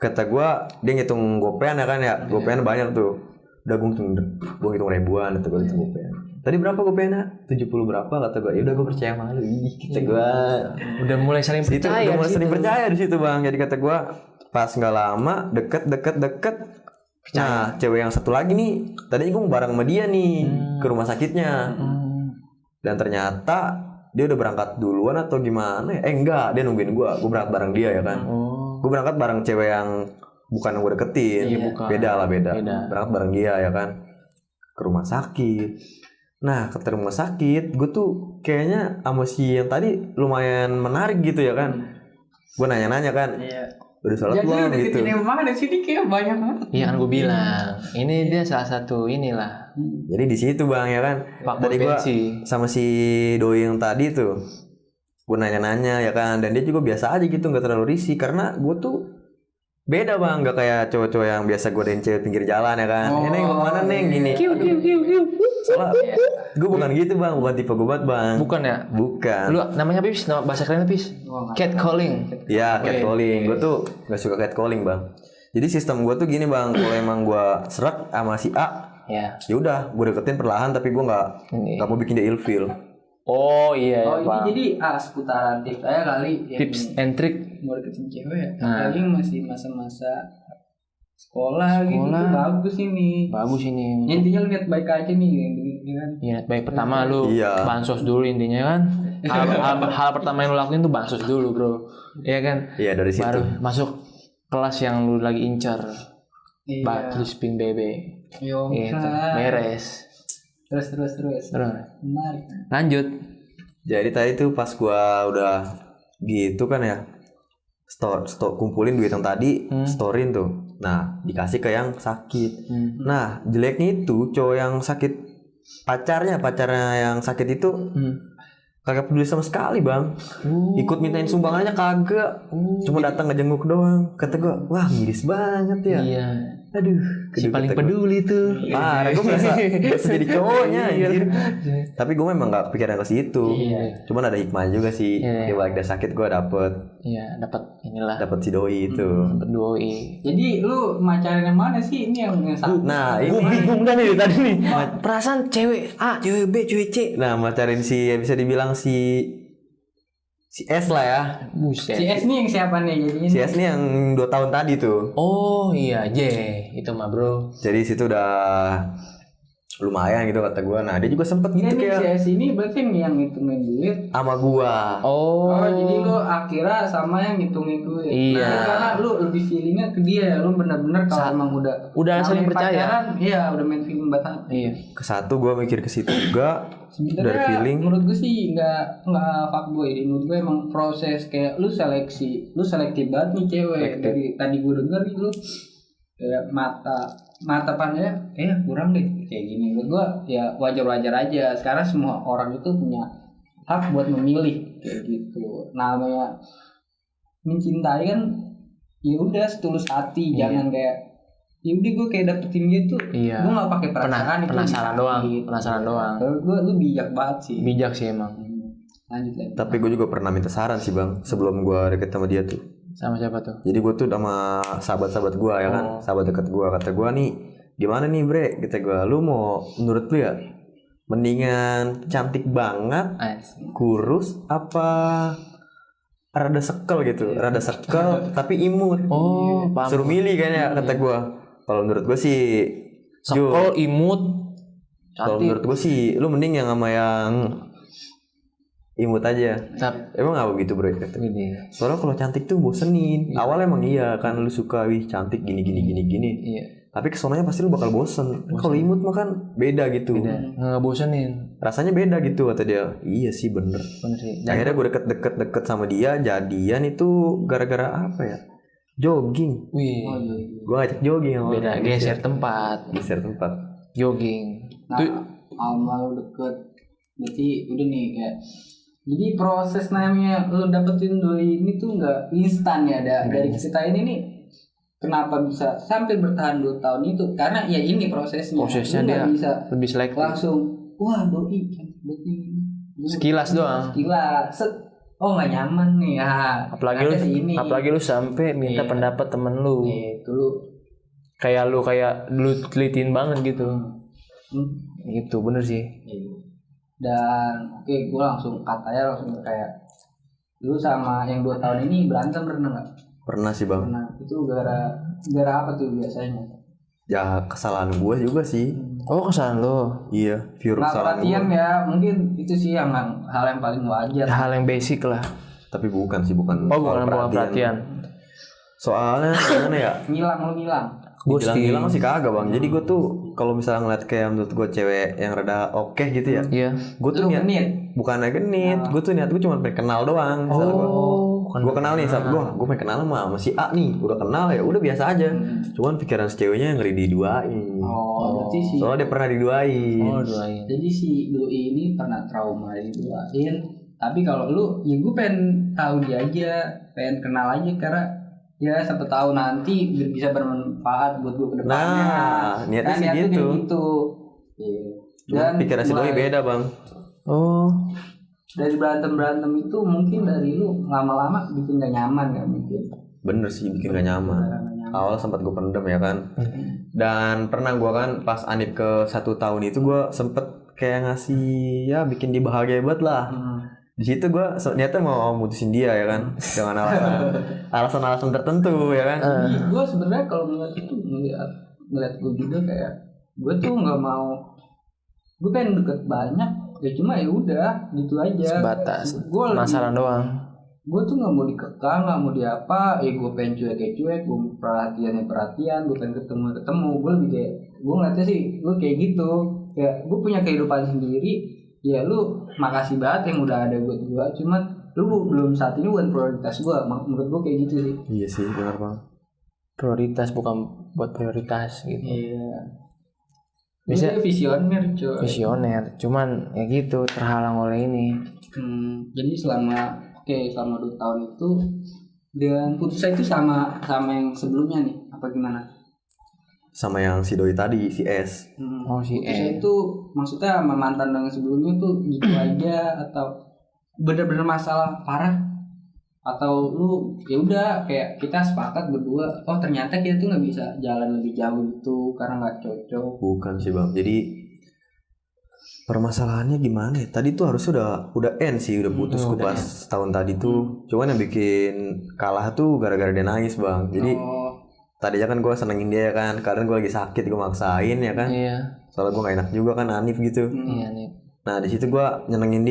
Kata gue dia ngitung gopean ya kan ya. Gopean banyak tuh. Udah gue hitung ribuan kata gue hitung gopean. Tadi berapa gopeannya? 70 berapa kata gue. Ya udah gue percaya sama lu. Kata gue. Udah mulai saling percaya. Udah mulai saling percaya di situ bang. Jadi kata gue pas nggak lama deket. Nah cewek yang satu lagi nih. Tadinya gue bareng sama dia nih ke rumah sakitnya. Dan ternyata dia udah berangkat duluan atau gimana? Enggak, dia nungguin gue. Gue berangkat bareng dia ya kan. Gue berangkat bareng cewek yang bukan yang gue deketin. Beda. Berangkat bareng dia ya kan. Ke rumah sakit. Nah ke rumah sakit gue tuh kayaknya sama si yang tadi lumayan menarik gitu ya kan. Gue nanya-nanya kan. Udah sholat belum gitu. Jadi mana sih ini kayak banyak banget. Iya kan gue bilang. Ini dia salah satu inilah. Jadi di situ bang ya kan. Tadi gue sama si doi yang tadi tuh. Gue nanya-nanya ya kan. Dan dia juga biasa aja gitu, nggak terlalu risih karena gue tuh beda bang, nggak kayak cowok-cowok yang biasa godain cewek pinggir jalan ya kan. Ini mau kemana neng gini. Soalnya gue bukan gitu bang, bukan tipe gue banget bang. Bukan ya? Bukan. Lu namanya apa Pis? Nama bahasa kerennya Pis? Catcalling. Iya catcalling. Gue tuh nggak suka catcalling bang. Jadi sistem gue tuh gini bang, kalau emang gue serak sama si A, ya udah gue deketin perlahan tapi gue nggak mau bikin dia ilfeel. Oh iya ya, ini jadi seputaran tips aja kali. Tips and trick mau deketin cewek ya. Apalagi masih masa-masa sekolah gitu bagus ini. Intinya lu niat baik aja nih kan. Niat baik pertama lu bansos dulu intinya kan. Hal pertama yang lu lakuin tuh bansos dulu bro. Iya kan. Iya dari situ. Baru masuk kelas yang lu lagi incar. Iya. Bagus ping bebe. Yo, Gitu. Beres. Terus. Menarik. Lanjut. Jadi tadi tuh pas gua udah gitu kan ya, kumpulin duit yang tadi, storein tuh. Nah, dikasih ke yang sakit. Nah, jeleknya itu cowok yang sakit, pacarnya yang sakit itu kagak peduli sama sekali, Bang. Ikut mintain sumbangannya kagak. Cuma datang ngejenguk doang. Kata gua, wah miris banget ya. Iya. Aduh, Si paling peduli tuh. Parah, gue merasa jadi cowoknya anjir. Tapi gue memang gak pikiran ke situ. Iya. Cuman ada hikmah juga sih. Iya. Di balik dia sakit gue dapet Dapat si doi itu. dapat doi. Jadi lu macarin yang mana sih? Ini yang satu. Nah, Gue ini bingung dah nih tadi nih. Perasaan cewek A, cewek B, cewek C. nah macarin si bisa dibilang si S lah ya. Buset. Si S nih yang siapa nih jadinya? Si S nih yang 2 tahun tadi tuh. Oh iya, J. Itu mah, Bro. Jadi situ udah lumayan gitu kata gue. Nah dia juga sempet gitu Ini si kayak S ini berarti yang ngitungin duit. sama gua. Oh. Jadi lu akhirnya sama yang ngitungin duit. Iya. Nah, karena lu lebih feelingnya ke dia. Lu bener-bener kalau emang udah saling namanya percaya. pacaran, iya udah main feeling banget. Iya. Ke satu gue mikir ke situ juga. Sebenarnya Dari feeling. menurut gue sih nggak fuckboy. Menurut gue emang proses kayak lu selektif banget nih cewek. Dari tadi gue denger lu kayak mata pandanya kurang deh kayak gini. Menurut gue ya wajar aja. Sekarang semua orang itu punya hak buat memilih kayak gitu. Namanya mencintai kan ya udah setulus hati. Jangan kayak ya udah gue kayak dapetin dia tuh. Iya. Gue nggak pakai perasaan itu. Penasaran doang. Gitu. Penasaran doang. Menurut gue lu bijak banget sih. Bijak sih emang. Lanjut. Tapi gue juga pernah minta saran sih bang sebelum gue deket sama dia tuh. Sama siapa tuh? Jadi gue tuh sama sahabat-sahabat gue ya kan, sahabat deket gue. Kata gue nih, gimana nih bre? Kata gue, lu mau menurut lu ya, mendingan cantik banget, kurus, apa rada sekel gitu, rada sekel tapi imut. Oh, paham. Suruh milih kan ya kata gue. Kalau menurut gue sih, sekel, imut, kalau menurut gue sih, lu mending yang sama yang imut aja. Emang gak begitu bro? Soalnya kalau cantik tuh bosenin. Awalnya emang iya kan lu suka wih cantik gini. Iya. Tapi kesonanya pasti lu bakal bosen. Kalau imut mah kan beda gitu. Nggak bosenin. Rasanya beda gitu kata dia. Iya sih bener. Sih. Akhirnya gue deket sama dia. Jadian itu gara-gara apa ya? Jogging. Wih. Gue ngajak jogging sama beda geser tempat. Jogging. Nah, sama lu deket. Berarti udah nih kayak. Jadi proses namanya lu dapetin doi ini tuh nggak instan ya. Dari cerita ini nih kenapa bisa sampai bertahan 2 tahun itu karena ya ini prosesnya dia bisa lebih selektif langsung wah doi sekilas doang nggak nyaman nih ya apalagi lu sampai minta pendapat temen lu itu lu kayak lu telitin banget gitu gitu bener sih. Dan gue langsung kayak lu sama yang 2 tahun ini berantem pernah nggak? Pernah sih bang. Pernah. Itu gara apa tuh biasanya? Ya kesalahan gue juga sih. Oh kesalahan lo? Iya, pure kesalahan gue. Perhatian ya, mungkin itu sih hal yang paling wajar. Hal yang basic lah. Tapi bukan bukan perhatian. Soalnya gimana ya? Ngilang. Gue bilang sih kagak bang. Jadi gue tuh kalau misalnya ngeliat kayak menurut gue cewek yang rada oke gitu ya. Iya. Gue tuh niat. Bukannya genit. Gue tuh niat gue cuma pengen kenal doang. Gue kenal nih sama gue pengen kenal sama si A nih. Udah kenal ya udah biasa aja. Cuman pikiran si ceweknya ngeri diduain. Berarti sih. Soalnya dia pernah diduain. Duain. Jadi si doi ini pernah trauma diduain. Tapi kalau lu ya gue pengen tahu dia aja, pengen kenal aja karena ya siapa tahu nanti bisa bermanfaat buat gue ke depannya. Nah, niatnya sih gitu. Dan pikiran si doi beda bang. Dari berantem itu mungkin dari lu lama-lama bikin gak nyaman ya mungkin. Bener sih bikin gak nyaman. Awal sempat gue pendem ya kan. Dan pernah gue kan pas Anip ke 1 tahun itu gue sempet kayak ngasih ya bikin dia bahagia banget lah. Di situ gue niatnya mau mutusin dia ya kan dengan alasan tertentu ya kan. Gue sebenarnya kalau ngeliat gue juga kayak gue tuh nggak mau, gue pengen deket banyak ya cuma ya udah gitu aja. Sebatas gue penasaran doang. gue tuh nggak mau dikekang, nggak mau diapa, gue pengen cuek, gue perhatian, gue pengen ketemu, gue lebih kayak, gue ngeliatnya sih, gue kayak gitu, ya gue punya kehidupan sendiri, ya lu makasih banget yang udah ada buat gue, cuman lu belum saat ini bukan prioritas gue, menurut gue kayak gitu sih. Iya sih, benar Bang. Prioritas bukan buat prioritas gitu. Iya. Bisa visioner coy. Visioner, cuman ya gitu terhalang oleh ini. Jadi selama 2 tahun itu dan putusnya itu sama yang sebelumnya nih apa gimana? Sama yang si Doi tadi, si S. Si putusnya itu maksudnya sama mantan yang sebelumnya tuh gitu aja atau bener-bener masalah parah atau lu ya udah kayak kita sepakat berdua ternyata kita tuh nggak bisa jalan lebih jauh itu karena nggak cocok. Bukan sih Bang, jadi permasalahannya gimana ya? Tadi tuh harusnya udah end sih, udah putus pas tahun tadi tuh. Cuman yang bikin kalah tuh gara-gara dia nangis Bang. Jadi tadinya kan gue senengin dia kan, karena gue lagi sakit gue maksain ya kan. Iya. Soalnya gue gak enak juga kan, Hanif gitu. Iya nih. Nah di situ gue nyenengin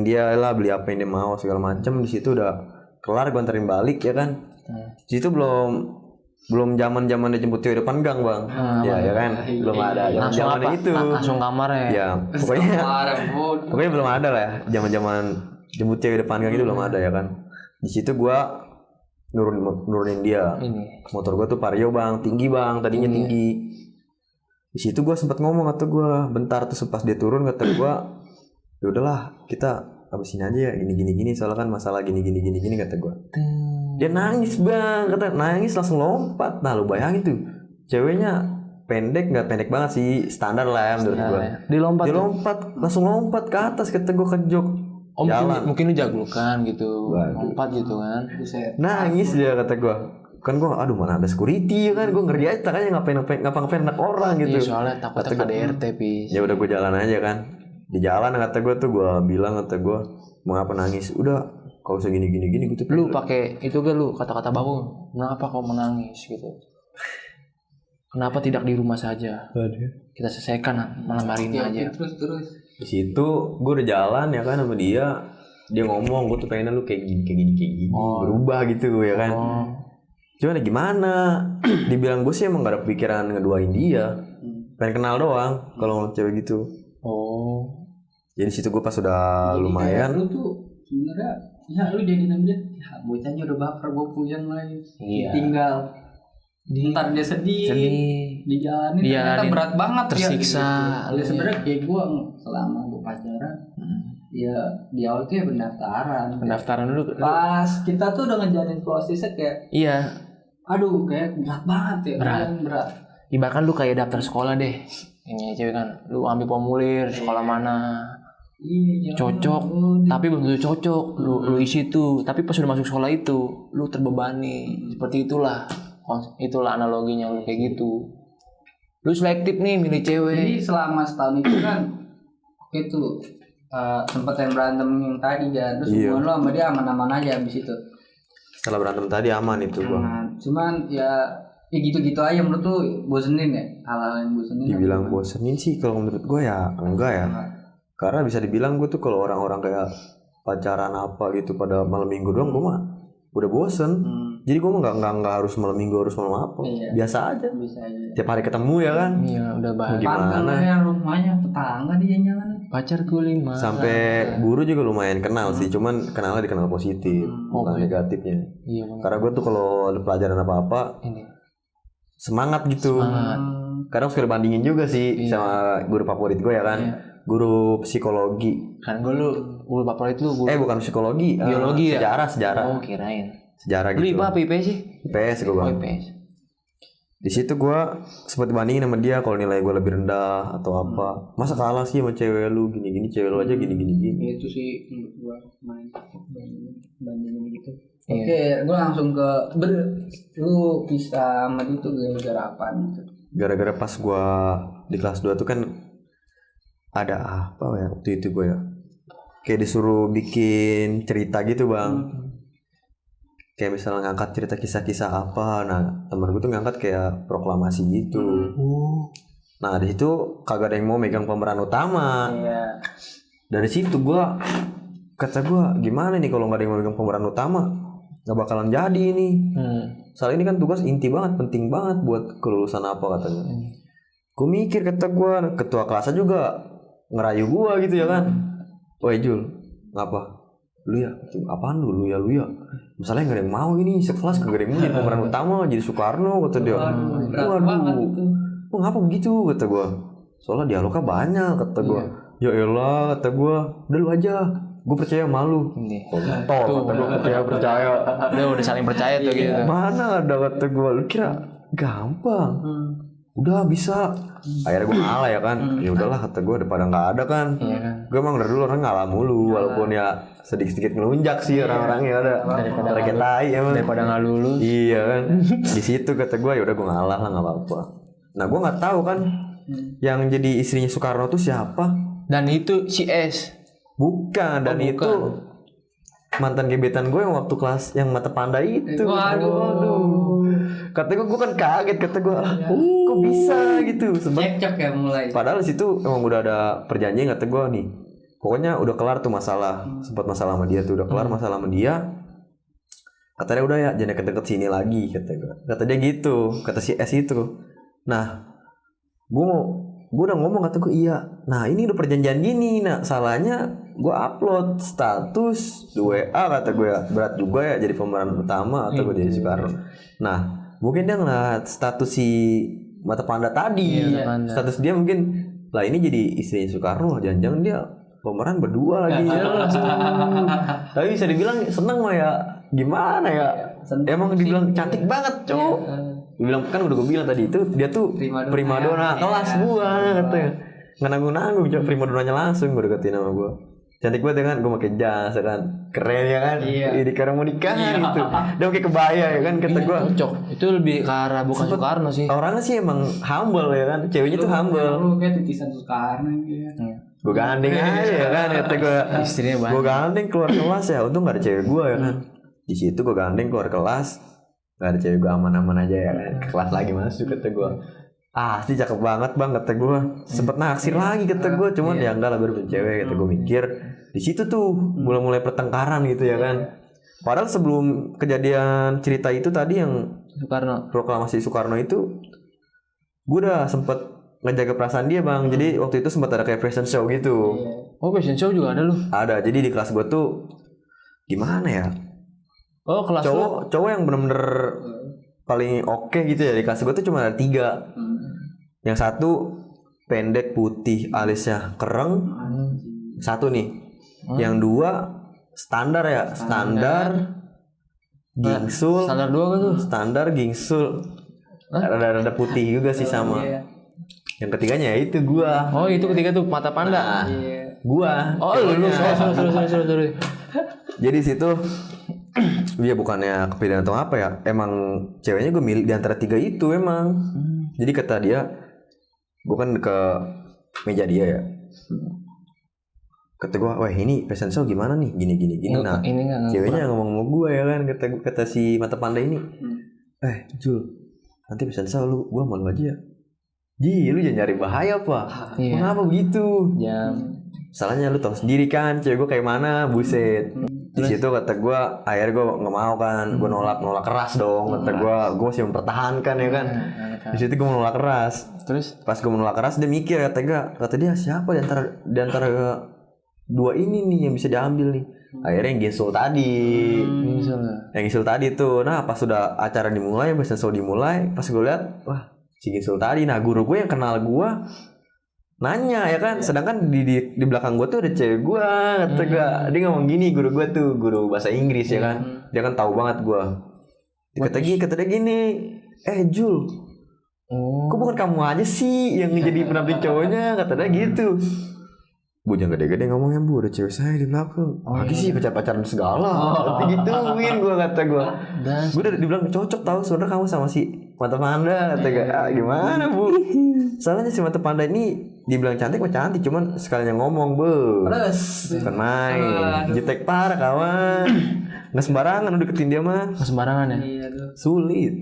dia lah, beli apa yang dia mau segala macem. Di situ udah kelar, gue anterin balik ya kan. Di situ belum zaman dia jemput cewek depan gang Bang. Ya kan, belum ada zaman itu. Langsung kamarnya. Ya pokoknya belum ada lah ya. Zaman jemput cewek depan gang itu belum ada ya kan. Di situ gue nurunin dia. Motor gue tuh Vario Bang, tinggi Bang, tadinya tinggi. Di situ gue sempat ngomong kata gue bentar, terus pas dia turun kata gue ya udahlah kita habisin aja ya gini soalnya kan masalah gini kata gue. Dia nangis Bang, nangis langsung lompat. Nah lu bayangin tuh ceweknya nggak pendek banget sih, standar lah ya menurut gue. Dia lompat langsung lompat ke atas kata gue kejok. Mungkin lu jaglukan gitu. Lompat gitu kan. Nangis dia kata gue. Kan gue aduh mana ada security ya kan, gue ngeri aja takanya ngapain anak orang gitu. Iya soalnya takutnya KDRT pis. Ya udah gue jalan aja kan, di jalan kata gue tuh gue bilang kata gue mau apa nangis, udah kau usah gini gitu. Lu pakai itu gak lu kata-kata baku, kenapa kau menangis gitu, kenapa tidak di rumah saja, kita selesaikan malam hari ini aja. Terus di situ gue udah jalan ya kan sama dia ngomong gue tuh pengen lu kayak gini berubah gitu ya kan. Cuman gimana? Dibilang gue sih emang gak ada pikiran ngeduain dia. Pengen kenal doang kalau ngeliat cewek gitu. Jadi situ gue pas udah lumayan. Lu tuh sebenarnya ya lu jadi namanya ya bocahnya udah baper, gue puyeng lagi. Tinggal ntar dia sedih. Dijalanin ternyata berat banget tersiksa. Ya sebenarnya kayak gue selama gue pacaran ya di awal tuh ya pendaftaran dulu. Pas kita tuh udah ngejalanin prosesnya kayak aduh kayak berat banget ya. Berat. Ibaratkan lu kayak daftar sekolah deh. Ini cewek kan, lu ambil formulir sekolah mana. Cocok, tapi belum tentu cocok. Lu isi tuh, tapi pas udah masuk sekolah itu, lu terbebani. Seperti itulah analoginya lu kayak gitu. Lu selektif nih milih cewek. Jadi selama setahun itu kan itu sempet yang berantem yang tadi kan, terus hubungan lo sama dia aman-aman aja abis itu. Setelah berantem tadi aman itu Bang. Cuman ya gitu-gitu aja menurut tuh bosenin ya, hal-hal yang bosenin. Dibilang bosenin sih kalau menurut gue ya enggak ya. Karena bisa dibilang gue tuh kalau orang-orang kayak pacaran apa gitu pada malam minggu doang gue mah udah bosen. Jadi gue mah nggak harus malam minggu harus malam apa. Biasa aja. Tiap hari ketemu ya kan. Iya udah baik. Gimana ya rumahnya tetangga dia jalan. Pacarku 5. Sampai guru juga lumayan kenal sih, cuman kenalnya dikenal positif, bukan negatifnya. Iya. Karena gue tuh kalau ada pelajaran apa-apa semangat gitu. Kadang suka bandingin juga sih sama guru favorit gue ya kan. Guru psikologi. Kan guru favorit lu guru. Bukan psikologi, biologi sejarah. Oh, kirain. Sejarah gitu. Lu IPA apa IPS sih? IPS gue Bang. IPS. Di situ gue sempat bandingin sama dia kalau nilai gue lebih rendah atau apa. Masa kalah sih sama cewek lu gini-gini, cewek lu aja gini-gini. Itu sih menurut gue main bandingin gitu. Oke, gue langsung ke lu pisah sama dia tuh gara-gara apa gitu? Gara-gara pas gue di kelas 2 tuh kan ada apa ya waktu itu gue ya, kayak disuruh bikin cerita gitu Bang. Kayak misalnya ngangkat cerita kisah-kisah apa. Nah temen gue tuh ngangkat kayak proklamasi gitu. Nah di situ kagak ada yang mau megang pemeran utama. Dari situ gue kata gue gimana nih kalau nggak ada yang megang pemeran utama nggak bakalan jadi ini. Soalnya ini kan tugas inti banget, penting banget buat kelulusan apa katanya. Gue mikir, kata gue, ketua kelasnya juga ngerayu gue gitu ya kan. Woi Jul, ngapa? Lu ya, apaan lu ya? Misalnya gak ada yang mau ini sekelas, gak ada yang mau jadi pemeran utama, jadi Soekarno kata dia. Waduh, ngapa begitu kata gue? Soalnya dialognya banyak kata gue. Ya elah kata gue, udah lu aja. Gue percaya malu. Kontol kata gue, percaya. Udah saling percaya tuh gitu. Mana ada kata gue, lu kira gampang? Udah bisa. Akhirnya gue ngalah ya kan. Ya udahlah kata gue, daripada nggak ada kan. Gue emang dari dulu orang ngalah mulu, walaupun ya sedikit ngelunjak sih orang-orangnya ada. Daripada kayak tai emang. Daripada nggak lulus. Iya kan. Di situ kata gue, ya udah gue ngalah lah, nggak apa-apa. Nah gue nggak tahu kan yang jadi istrinya Soekarno tuh siapa. Dan itu si S. Bukan, dan itu mantan gebetan gue yang waktu kelas yang mata panda itu. Waduh. Kata gue kan kaget, kata gue kok bisa gitu. Cekcok ya mulai. Padahal di situ emang udah ada perjanjian, kata gue nih. Pokoknya udah kelar tuh masalah, sempat masalah sama dia tuh udah kelar masalah sama dia. Katanya udah ya jangan deket-deket sini lagi, kata gue. Kata dia gitu, kata si S itu. Nah, gue udah ngomong, kata gue iya. Nah ini udah perjanjian gini, nah salahnya gue upload status di WA, kata gue ya. Berat juga ya jadi pemeran utama atau gue jadi Soekarno. Nah mungkin dia ngeliat status si mata panda tadi, status dia mungkin lah ini jadi istrinya Soekarno, jangan-jangan dia pemeran berdua lagi. Tapi bisa dibilang seneng mah ya, gimana ya, emang dibilang cantik banget cowok. Bilang kan udah gue bilang tadi itu dia tuh primadona kelas gua katanya. Nggak nanggung primadonanya langsung gue deketin sama gue. Cantik banget ya kan, gue pakai jas ya kan, keren ya kan. Ini karena mau nikah gitu. Dia pakai kebaya ya kan, kata gue. Cocok. Itu lebih ke arah bukan Soekarno sih. Orangnya sih emang humble ya kan, ceweknya tuh humble. Lu kayak titisan Soekarno gitu. Gue gandeng aja ya kan, kata gue. Istrinya banyak. Gue gandeng keluar kelas ya, untung nggak ada cewek gue ya kan. Di situ gue gandeng keluar kelas. Gak ada cewek, gue aman-aman aja ya kan. Ke kelas lagi masuk, kata gue. Sih cakep banget bang, kata gue. Sempet naksir lagi, kata gue. Cuman ya enggak lah, baru punya cewek, kata gue. Mikir di situ tuh mulai pertengkaran gitu ya kan. Padahal sebelum kejadian cerita itu tadi yang Soekarno, proklamasi Soekarno itu, gue udah sempet ngejaga perasaan dia bang. Jadi waktu itu sempat ada kayak fashion show gitu. Oh fashion show juga ada lu? Ada, jadi di kelas gue tuh gimana ya, oh kelas cowok yang bener-bener paling oke gitu ya di kelas gue tuh cuma ada 3. Yang satu pendek putih alisnya kereng, satu nih. Yang 2 standar ya, standar gingsul. Standar 2 kan tuh? Standar gingsul. Rada putih juga sih sama. Yang ketiganya ya itu gua. Oh itu ketiga tuh mata panda. Gua. Oh lu sorry. Jadi situ dia bukannya kepedean atau apa ya, emang ceweknya gue milih di antara 3 itu emang. Jadi kata dia, gue kan ke meja dia ya. Kata gue, wah ini fashion show gimana nih, gini. Nah, ceweknya ngomong sama gue ya kan, kata si mata panda ini, Jul, nanti fashion show gue malu aja ya. Lu jangan nyari bahaya pak. Kenapa begitu? Salahnya lu tahu sendiri kan, cewek gue kayak mana, buset. Di situ kata gue, akhirnya gue nggak mau kan, gue nolak keras dong. Kata gue masih mempertahankan ya kan. Di situ gue menolak keras. Terus pas gue menolak keras dia mikir, kata dia siapa di antara 2 ini nih yang bisa diambil nih. Akhirnya yang Ginsul tadi. Yang Ginsul tadi tuh. Nah pas sudah acara dimulai, fashion show dimulai, pas gue lihat, wah si Ginsul tadi. Nah guru gue yang kenal gue nanya ya kan, sedangkan di belakang gue tuh ada cewek gue, kata gue. Dia ngomong gini, guru gue tuh guru bahasa Inggris ya kan, dia kan tahu banget gue. Kata dia gini, Jul, kok bukan kamu aja sih yang jadi pendamping cowoknya, kata dia gitu. Bu jangan gede-gede ngomongnya bu, ada cewek saya di belakang. Lagi sih pacaran segala, tapi gituin gue, kata gue. Gue udah dibilang cocok tahu sebenarnya kamu sama si mata panda, kata gue. Gimana bu? Soalnya si mata panda ini dibilang cantik mah cantik, cuman sekalinya ngomong bu. Bukan main, jutek parah kawan. Nggak sembarangan udah deketin dia mah. Nggak sembarangan ya? Sulit.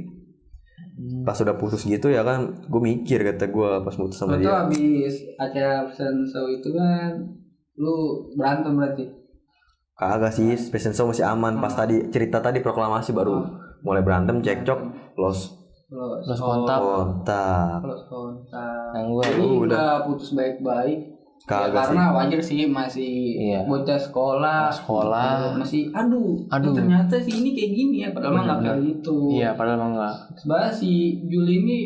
Pas udah putus gitu ya kan, gue mikir, kata gue pas putus sama dia. Itu habis acara fashion show itu kan, lu berantem berarti? Kagak sih, fashion show masih aman. Pas tadi cerita tadi proklamasi baru mulai berantem, cekcok, los kontak. Yang gue jadi udah putus baik-baik. Ya, karena wajar sih masih bocah sekolah masih aduh ternyata sih ini kayak gini ya padahal mah nggak kayak gitu. Iya padahal mah nggak. Sebenarnya si Jul ini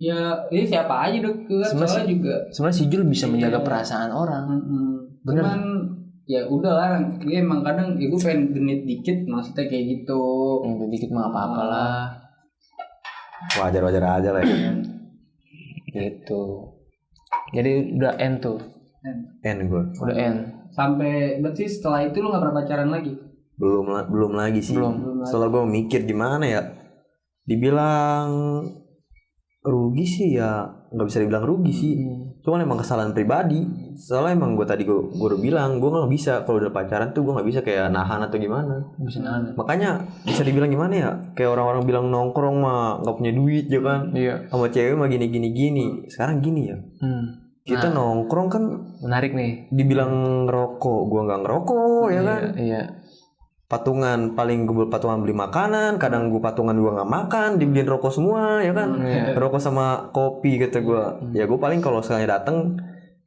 ya ini siapa aja deket soalnya juga. Sebenarnya si Jul bisa menjaga perasaan orang. Bener. Cuman ya udahlah dia emang kadang gue pengen genit dikit maksudnya kayak gitu. Dikit mah apa-apa lah. Wajar aja lah ya. Gitu. Jadi udah end tuh. End gue. Udah end. Sampai berarti setelah itu lu nggak pernah pacaran lagi? Belum lagi sih. Belum. Setelah gue mikir gimana ya. Dibilang rugi sih ya nggak bisa dibilang rugi sih. Cuman emang kesalahan pribadi. Soalnya emang gue tadi gue udah bilang gue nggak bisa kalau udah pacaran tuh gue nggak bisa kayak nahan atau gimana. Bisa nahan. Makanya bisa dibilang gimana ya? Kayak orang-orang bilang nongkrong mah nggak punya duit ya kan? Iya. Sama cewek mah gini. Sekarang gini ya. Kita nongkrong kan menarik nih. Dibilang ngerokok, gua nggak ngerokok ya kan? Iya. Patungan paling gue patungan beli makanan, kadang gue patungan juga nggak makan, dibeliin rokok semua ya kan? Rokok sama kopi kata gue. Ya gue paling kalau sekali dateng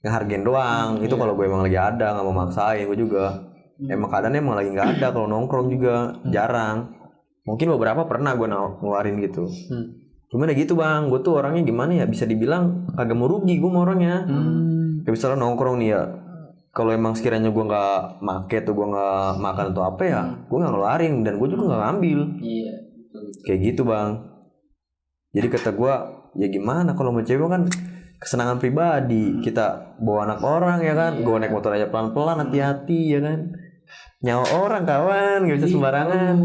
ngehargain doang. Itu kalau gue emang lagi ada nggak mau maksain gue juga. Emang keadaannya emang lagi nggak ada kalau nongkrong juga jarang. Mungkin beberapa pernah gue ngeluarin gitu. Cuman ya gitu bang, gue tuh orangnya gimana ya bisa dibilang agak mau rugi gue sama orangnya. Kayak misalnya nongkrong nih ya, kalau emang sekiranya gue nggak make atau gue nggak makan atau apa ya, gue nggak ngeluarin dan gue juga nggak ngambil. Iya. Kayak gitu bang. Jadi kata gue, ya gimana kalau sama cewek kan kesenangan pribadi, kita bawa anak orang ya kan, gue naik motor aja pelan-pelan hati-hati ya kan. Nyawa orang kawan, gak bisa sembarangan.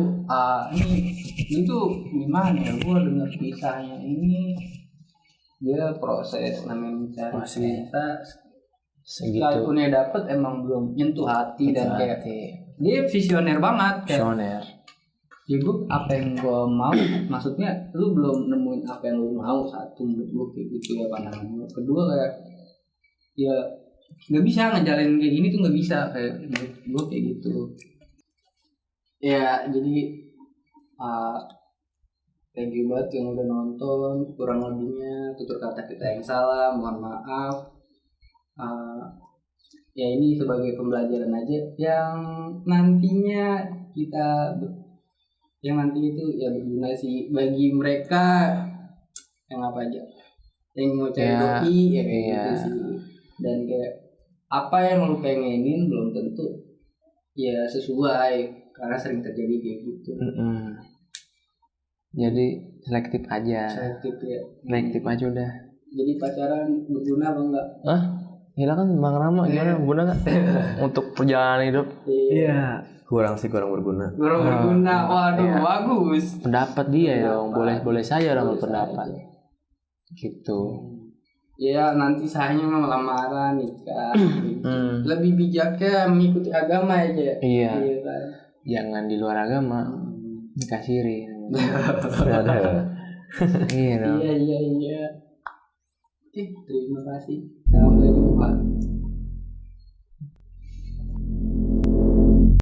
Ini tuh gimana ya? Gue dengar kisahnya ini dia proses namanya mencari cinta. Sekalipun ya dapet emang belum nyentuh hati dan kayak dia visioner banget. Visioner. Ya gue apa yang gue mau, maksudnya lu belum nemuin apa yang lu mau. Satu menurut gue kayak gitu ya pandangan gue. Kedua kayak ya nggak bisa ngejalanin kayak gini tuh nggak bisa kayak menurut gue kayak gitu. Ya jadi thank you banget yang udah nonton. Kurang lebihnya tutur kata kita yang salah, mohon maaf. Ya ini sebagai pembelajaran aja yang nantinya itu ya berguna sih bagi mereka yang apa aja yang mau cari doi ya kayak gitu sih. Dan kayak apa yang lu pengenin belum tentu ya sesuai karena sering terjadi kayak gitu. Jadi selektif aja. Selektif aja udah. Jadi pacaran berguna apa enggak? Gila kan Bang Rama gimana berguna nggak untuk perjalanan hidup? Iya. Kurang berguna. Waduh, bagus. Pendapat dia dong, boleh saja orang berpendapat. Gitu. Ya nanti sayangnya mah lamaran nikah. Lebih bijaknya mengikuti agama aja. Iya. Jangan di luar agama. Nikah siri. Iya. Terima kasih. Sampai jumpa.